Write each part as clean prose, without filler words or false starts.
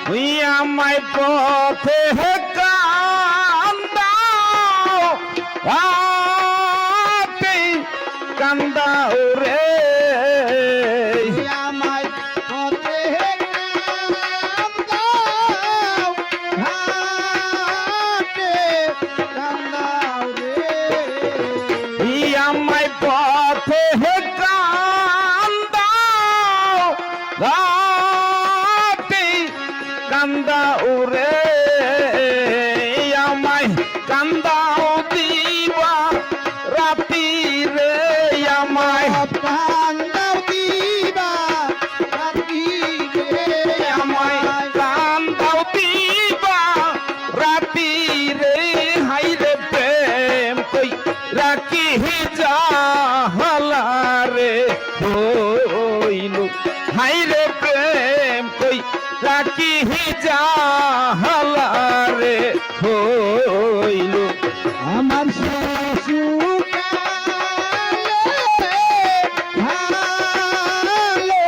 আমায় পথে কান্দাও কান্দাও রে আমায় পথে কান্দাও ঘাটে কান্দাও রে আমায় পথে কান্দাও কান্দাও রে আমায় কান্দাও দিবা রাতি রে আমায় কান্দাও দিবা রাতি রে আমায় কান্দাও দিবা রাতি রে হাই রে প্রেম কই রাখি যাহলা রে হইল হাই রে প্রেম কই রাখি যাহলা রে হইল আমার শিশুকালে ভালো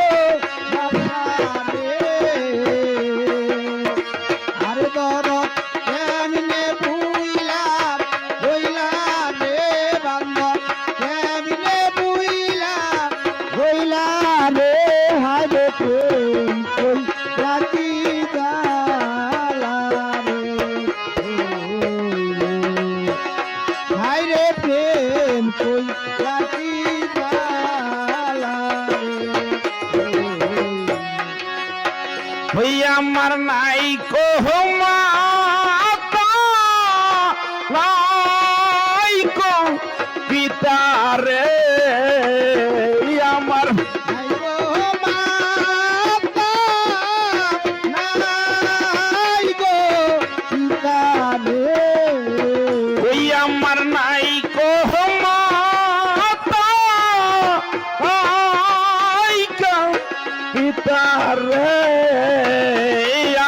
আরে দরদ কেমনে বুইলাম হইলাম রে বান্ধব কেমনে বুইলাম হইলাম রে হায় প্রেম কই রাতি গালা রে হায় রে প্রেম কই রাতি গালা রে হই আমার নাই কো মাতা নাই কো পিতা রে আমার নাই গো মাতা নাই গো পিতা রে ওই আমার নাই কো মাতা নাই কো পিতা রে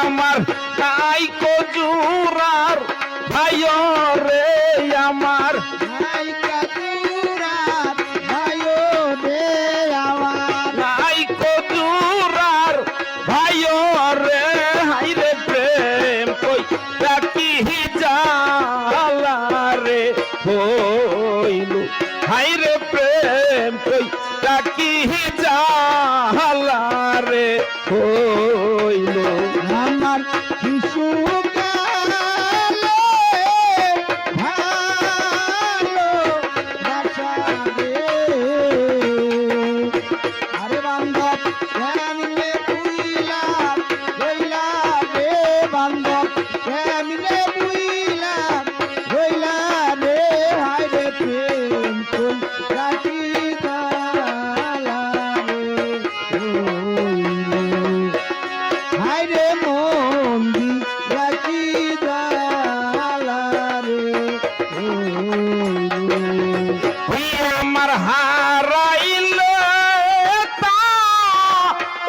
আমার নাই কো জুরার ভাই রে আমার নাই কাতুরার ভাইও রে আমার নাই কো জুরার ভাই রে হাই রে প্রেম কই রাখি জালা রে হইল হাই রে প্রেম কই রাখি জালা রে হইল আমার শিশুকালে ভালো বাসা রে আরে বান্ধব কেমনে বুইলাম হইলাম রে বান্ধব কেমনে বুইলাম হইলাম রে হায় রে প্রেম কই রাখি গালা রে হায় রে মন্দি রাখি গালা রে ওই আমার হারাইল তা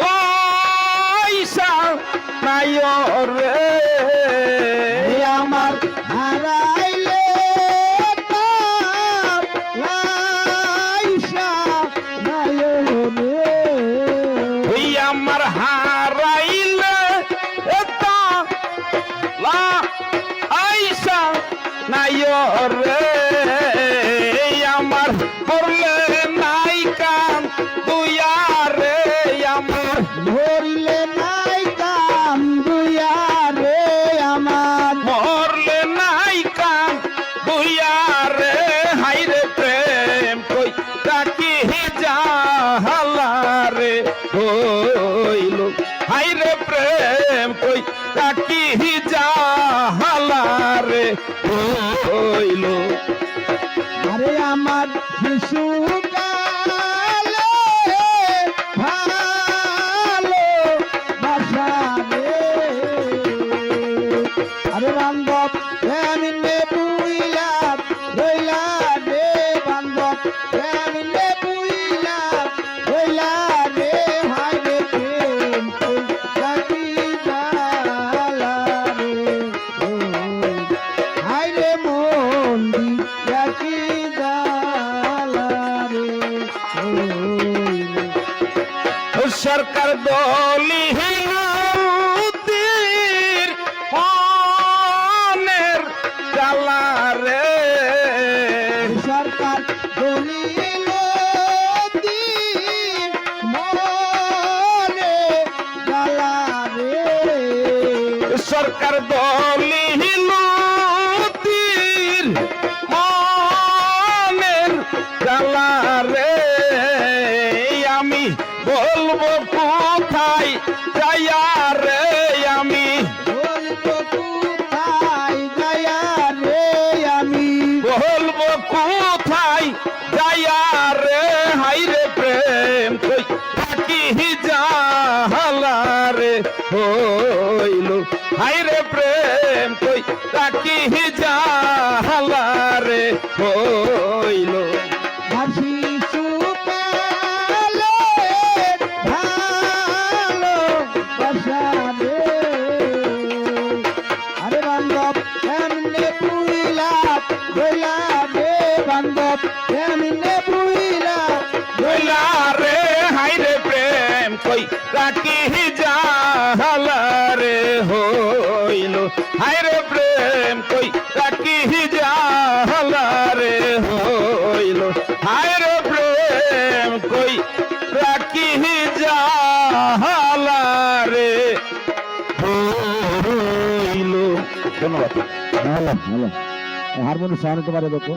ওইসা নাই রে আমার হারাইলে তার লাইসা নায়ো রে ওই আমার হারাইল তা আইসা নাই রে আমার পড়লে নাই কান দুয়ারে আমার ধরলে নাই কাম দুয়া রে আমার মরলে নাই কান দুয়ারে হাই রে প্রেম কই রাখি যাহলা রে হইল হাই রে প্রেম কই রাখি যাহলা রে হইল আরে আমার শিশুকালে ভালো বাসা রে আরে বান্ধব কেমনে বুইলাম হইলাম রে বান্ধব কেমনে বুইলাম হইলাম রে হায় রে প্রেম কই রাখি গালা রে হায় রে মন্দি রাখি গালা রে সরকার দলি সরকার দলিলুদ্দিন মনের জ্বালারে আমি বলবো কোথায় যাইয়া রে আমি বলবো কোথায় যাইয়া রে আমি বলবো কোথায় যাইয়া রে হাইরে প্রেম কই থাকি জাহালা রে হইল হাইরে প্রেম কই থাকি জাহালা রে হইল হাসি সুকালে ভালো বাসাবে আরে বান্ধব এমনে পুইলা বইলা রে বান্ধব এমনে পুইলা বইলা রে হাইরে প্রেম কই রাখি জাহালা রে হইল হাইরে প্রেম কই রাখি জাহালা রে হইল হাইরে প্রেম কই রাখি জাহালা রে হইল। ধন্যবাদ। ভালো ভালো হারমোনিয়াম সাউন্ড তোমার দেখো